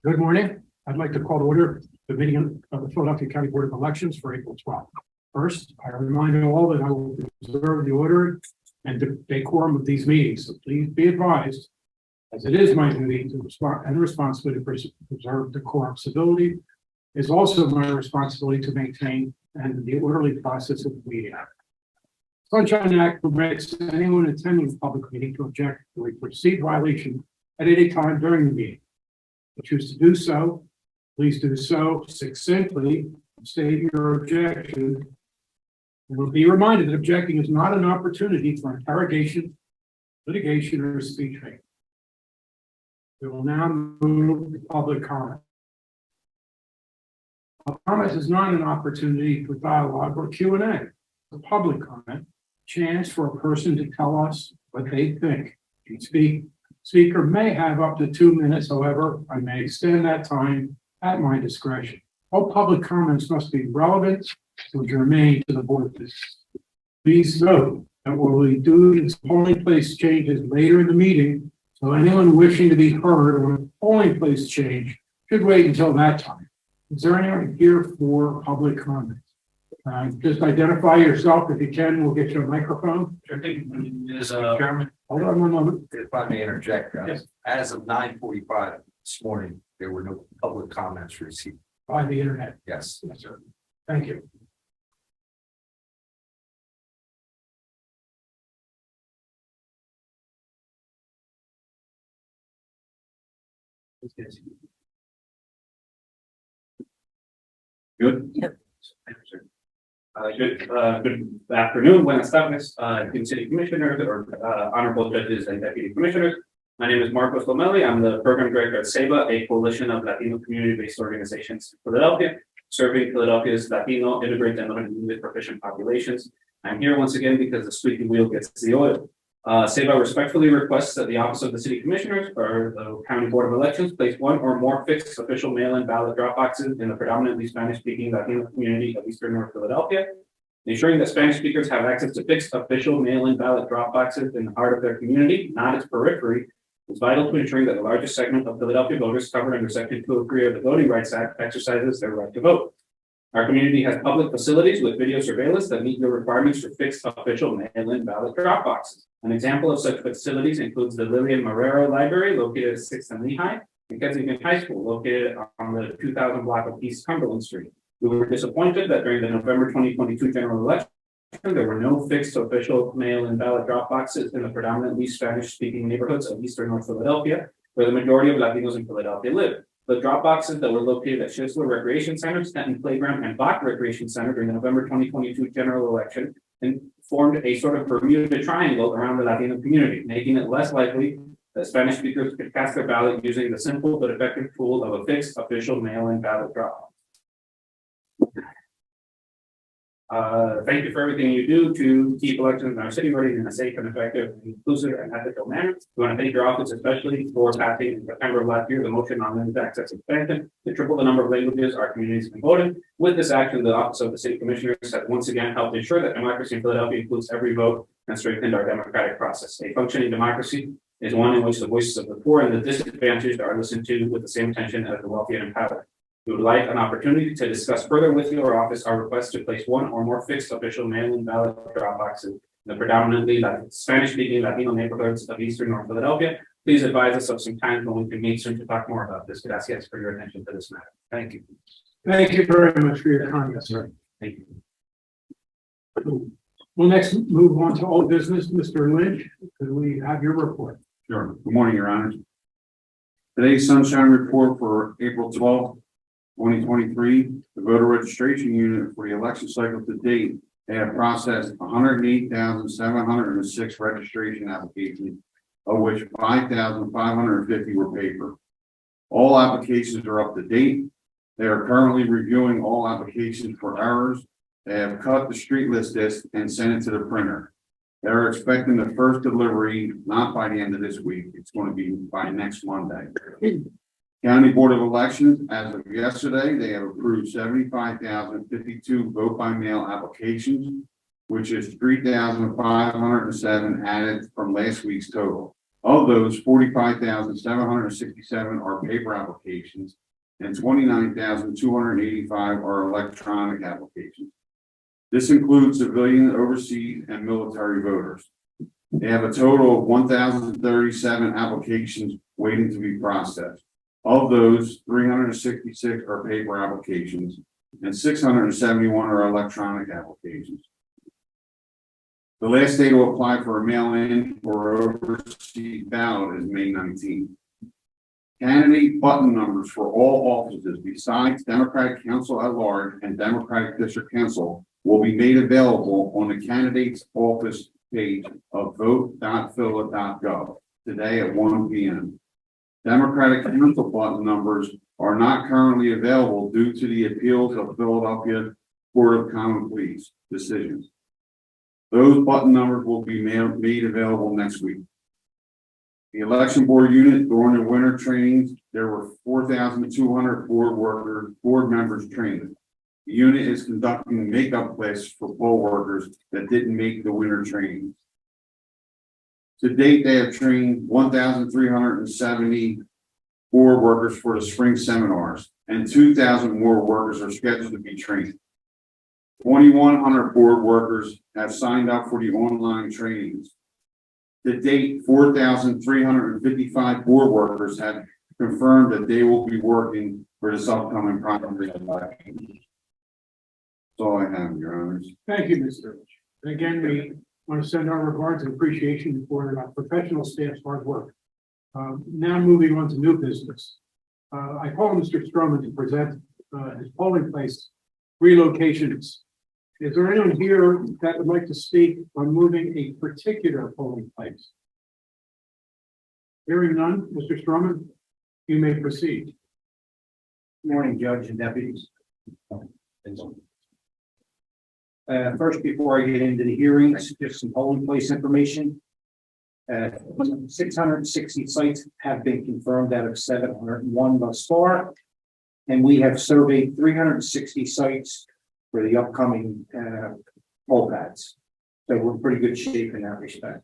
Good morning. I'd like to call to order the meeting of the Philadelphia County Board of Elections for April 12th. First, I remind you all that I will observe the order and the decorum of these meetings. So please be advised, as it is my duty to respond and responsibility to preserve decorum. Civility is also my responsibility to maintain and the orderly process of the meeting. Sunshine Act permits anyone attending a public meeting to object to a perceived violation at any time during the meeting. If you choose to do so, please do so succinctly, state your objection. You will be reminded that objecting is not an opportunity for interrogation, litigation, or speech making. We will now move to public comment. Comment is not an opportunity for dialogue or Q&A. A public comment, chance for a person to tell us what they think. Speaker may have up to 2 minutes. However, I may extend that time at my discretion. All public comments must be relevant and germane to the board business. Please note that what we do is polling place changes later in the meeting, so anyone wishing to be heard on a polling place change should wait until that time. Is there anyone here for public comments? Just identify yourself if you can. We'll get you a microphone. I think is Chairman. Hold on one moment. If I may interject, Yes. as of 9:45 this morning, there were no public comments received. By the internet. Yes. Yes, sir. Thank you. Good. Yep. Good afternoon, buenas tardes, city commissioners or honorable judges and deputy commissioners. My name is Marcos Lomeli. I'm the program director at Ceiba, a coalition of Latino community-based organizations in Philadelphia, serving Philadelphia's Latino, immigrant, and English proficient populations. I'm here once again because the squeaky wheel gets the oil. Ceiba respectfully requests that the Office of the City Commissioners or the County Board of Elections place one or more fixed official mail-in ballot drop boxes in the predominantly Spanish-speaking Latino community of Eastern North Philadelphia. Ensuring that Spanish speakers have access to fixed official mail-in ballot drop boxes in the heart of their community, not its periphery, is vital to ensuring that the largest segment of Philadelphia voters covered under Section 203 of the Voting Rights Act exercises their right to vote. Our community has public facilities with video surveillance that meet the requirements for fixed official mail-in ballot drop boxes. An example of such facilities includes the Lillian Marrero Library located at 6th and Lehigh, and Kensington High School located on the 2000 block of East Cumberland Street. We were disappointed that during the November 2022 general election, there were no fixed official mail-in ballot drop boxes in the predominantly Spanish-speaking neighborhoods of Eastern North Philadelphia, where the majority of Latinos in Philadelphia live. The drop boxes that were located at Schisler Recreation Center, Stanton Playground, and Bach Recreation Center during the November 2022 general election and formed a sort of Bermuda Triangle around the Latino community, making it less likely that Spanish speakers could cast their ballot using the simple but effective tool of a fixed official mail-in ballot drop box. Thank you for everything you do to keep elections in our city running in a safe and effective, inclusive, and ethical manner. We want to thank your office especially for passing in September of last year the motion on limited access expansion to triple the number of languages our communities have voted. With this action, the Office of the City Commissioners has once again helped ensure that democracy in Philadelphia includes every vote and strengthened our democratic process. A functioning democracy is one in which the voices of the poor and the disadvantaged are listened to with the same attention as the wealthy and empowered. We would like an opportunity to discuss further with your office our request to place one or more fixed official mail-in ballot drop boxes in the predominantly Spanish-speaking Latino neighborhoods of Eastern North Philadelphia. Please advise us of some time when we can meet soon to talk more about this. Gracias for your attention to this matter. Thank you. Thank you very much for your comments, sir. Thank you. We'll next move on to old business. Mr. Lynch, could we have your report? Sure. Good morning, Your Honors. Today's sunshine report for April 12th, 2023, the voter registration unit for the election cycle to date, they have processed 108,706 registration applications, of which 5,550 were paper. All applications are up to date. They are currently reviewing all applications for errors. They have cut the street list disc and sent it to the printer. They're expecting the first delivery not by the end of this week. It's going to be by next Monday. County Board of Elections, as of yesterday, they have approved 75,052 vote by mail applications, which is 3,507 added from last week's total. Of those, 45,767 are paper applications and 29,285 are electronic applications. This includes civilian, overseas, and military voters. They have a total of 1,037 applications waiting to be processed. Of those, 366 are paper applications and 671 are electronic applications. The last day to apply for a mail-in or overseas ballot is May 19th. Candidate button numbers for all offices besides Democratic Council at Large and Democratic District Council will be made available on the candidate's office page of vote.phila.gov today at 1 p.m. Democratic Council button numbers are not currently available due to the appeals of Philadelphia Court of Common Pleas decisions. Those button numbers will be made available next week. The election board unit during the winter trainings, there were 4,200 board members trained. The unit is conducting makeup classes for poll workers that didn't make the winter training. To date, they have trained 1,370 board workers for the spring seminars, and 2,000 more workers are scheduled to be trained. 2,100 board workers have signed up for the online trainings. To date, 4,355 board workers have confirmed that they will be working for this upcoming primary election. That's all I have, Your Honors. Thank you, Mr. Lynch. And again, we want to send our regards and appreciation for our professional staff's hard work. Now moving on to new business. I call Mr. Stroman to present his polling place relocations. Is there anyone here that would like to speak on moving a particular polling place? Hearing none, Mr. Stroman, you may proceed. Good morning, Judge and deputies. First, before I get into the hearings, just some polling place information. 660 sites have been confirmed out of 701 thus far. And we have surveyed 360 sites for the upcoming poll pads. So we're in pretty good shape in that respect.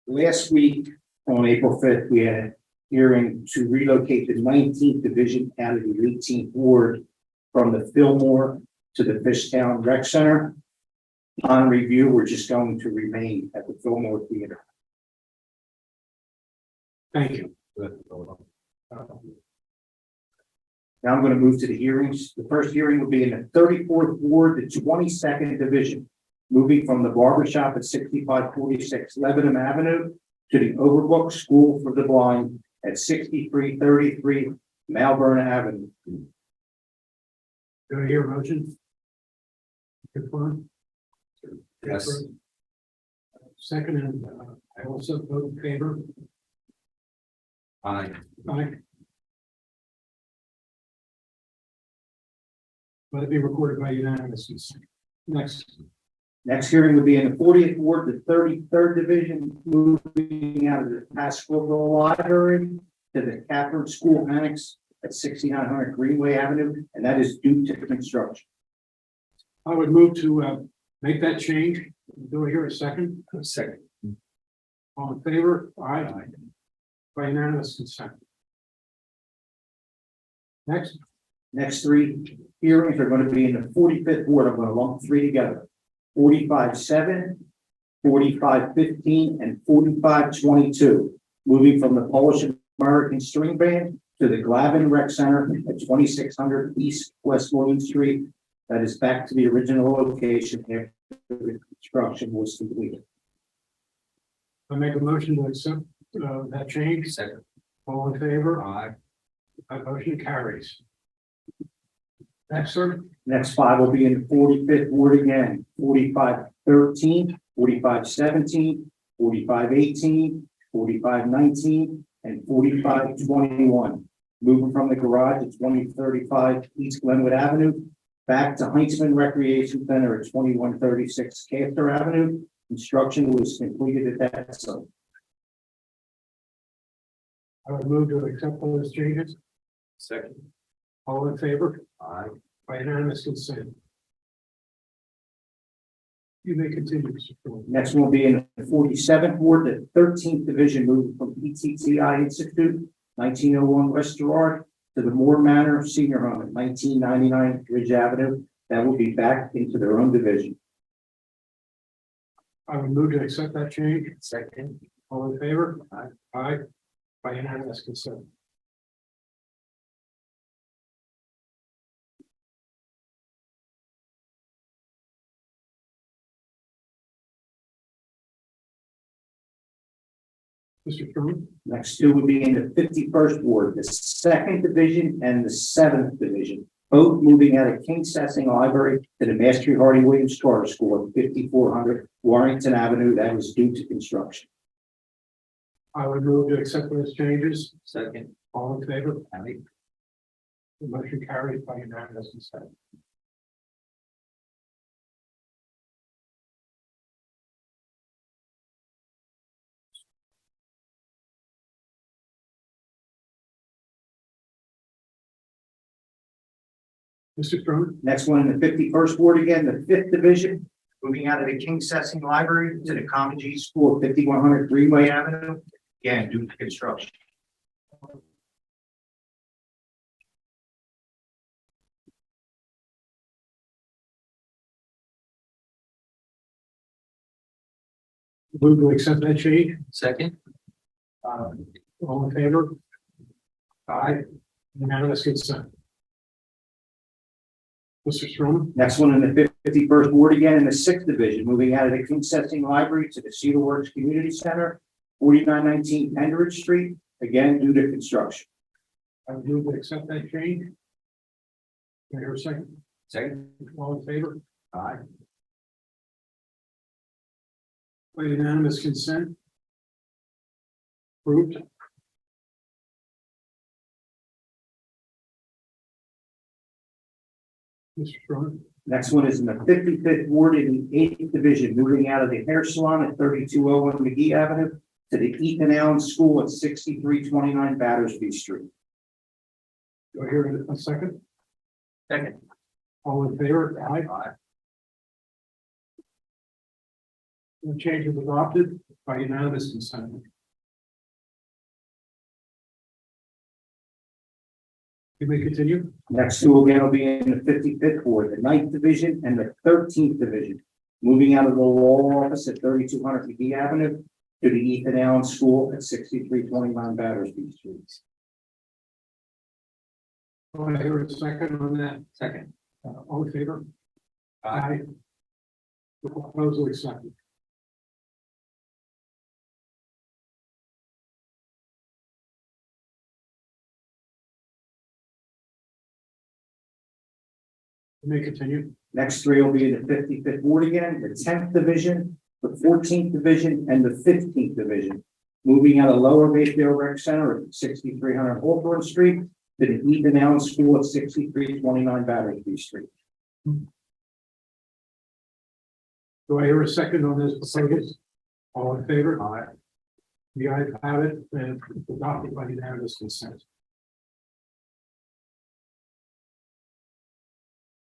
Last week, on April 5th, we had a hearing to relocate the 19th division out of the 18th ward from the Fillmore to the Fishtown Rec Center. On review, we're just going to remain at the Fillmore Theater. Thank you. Now I'm going to move to the hearings. The first hearing will be in the 34th ward, the 22nd division, moving from the barbershop at 6546 Lebanon Avenue to the Overbrook School for the Blind at 6333 Malvern Avenue. Do I hear a motion? Confirm? Yes. Second, and I also vote in favor. Aye. Aye. Let it be recorded by unanimous. Next. Next hearing will be in the 40th ward, the 33rd division, moving out of the Pasquilleville Library to the Catherine School Annex at 6900 Greenway Avenue, and that is due to construction. I would move to make that change. Do I hear a second? Second. All in favor? Aye. By unanimous consent. Next. Next three hearings are going to be in the 45th ward. I'm going to lump three together. 45-7, 45-15, and 45-22. Moving from the Polish American String Band to the Glavin Rec Center at 2600 East West William Street. That is back to the original location after the construction was completed. I make a motion to accept that change. Second. All in favor? Aye. That motion carries. Next, sir. Next five will be in the 45th ward again, 45-13, 45-17, 45-18, 45-19, and 45-21. Moving from the garage at 2035 East Glenwood Avenue, back to Huntsman Recreation Center at 2136 Castor Avenue. Construction was completed at that site. I would move to accept those changes. Second. All in favor? Aye. By unanimous consent. You may continue, Mr. Phil. Next one will be in the 47th Ward, the 13th Division, moving from ETTI Institute, 1901 West Gerard, to the Moore Manor Senior Home at 1999 Ridge Avenue. That will be back into their own division. I would move to accept that change. Second. All in favor? Aye. Aye. By unanimous consent. Mr. Sherman? Next two would be in the 51st Ward, the 2nd Division and the 7th Division, both moving out of King Sessing Library to the Mastery Hardy Williams Charter School at 5400 Warrington Avenue. That was due to construction. I would move to accept those changes. Second. All in favor? Aye. The motion carries by unanimous consent. Mr. Sherman? Next one in the 51st Ward again, the 5th Division, moving out of the King Sessing Library to the Common G School at 5100 Greenway Avenue, again, due to construction. Move to accept that change. Second. All in favor? Aye. Unanimous consent. Mr. Sherman? Next one in the 51st Ward again in the 6th Division, moving out of the King Sessing Library to the Cedar Works Community Center, 4919 Penderidge Street, again, due to construction. I would move to accept that change. Can I hear a second? Second. All in favor? Aye. By unanimous consent. Approved. Mr. Sherman? Next one is in the 55th Ward in the 8th Division, moving out of the hair salon at 3201 McGee Avenue to the Ethan Allen School at 6329 Battersby Street. Do I hear a second? Second. All in favor? Aye. Aye. The change is adopted by unanimous consent. You may continue. Next two again will be in the 55th Ward, the 9th Division and the 13th Division, moving out of the law office at 3200 McGee Avenue to the Ethan Allen School at 6329 Battersby Street. Do I hear a second on that? Second. All in favor? Aye. The proposal accepted. You may continue. Next three will be in the 55th Ward again, the 10th Division, the 14th Division, and the 15th Division. Moving out of Lower Mayfield Rec Center at 6300 Hawthorne Street to the Ethan Allen School at 6329 Battersby Street. Do I hear a second on this proposal? All in favor? Aye. The ayes have it, and adopted by unanimous consent.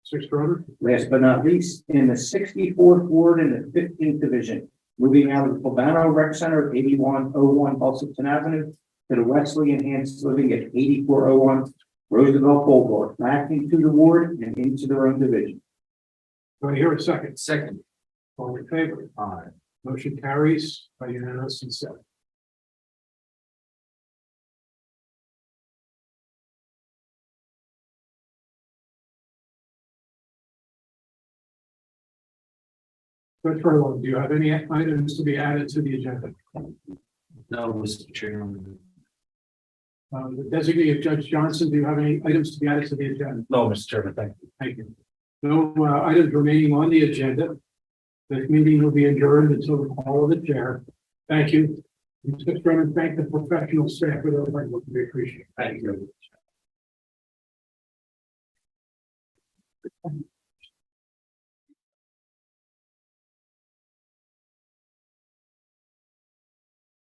Mr. Stroman? Last but not least, in the 64th Ward in the 15th Division, moving out of the Albano Rec Center at 8101 Hulsington Avenue to the Wesley Enhanced Living at 8401 Roosevelt Boulevard, back into the ward and into their own division. Do I hear a second? Second. All in favor? Aye. Motion carries by unanimous consent. Judge Furlong, do you have any items to be added to the agenda? No, Mr. Chairman. The designee of Judge Johnson, do you have any items to be added to the agenda? No, Mr. Chairman, thank you. Thank you. No items remaining on the agenda. This meeting will be adjourned until the call of the chair. Thank you. Mr. Chairman, thank the professional staff for their work. We appreciate it. Thank you.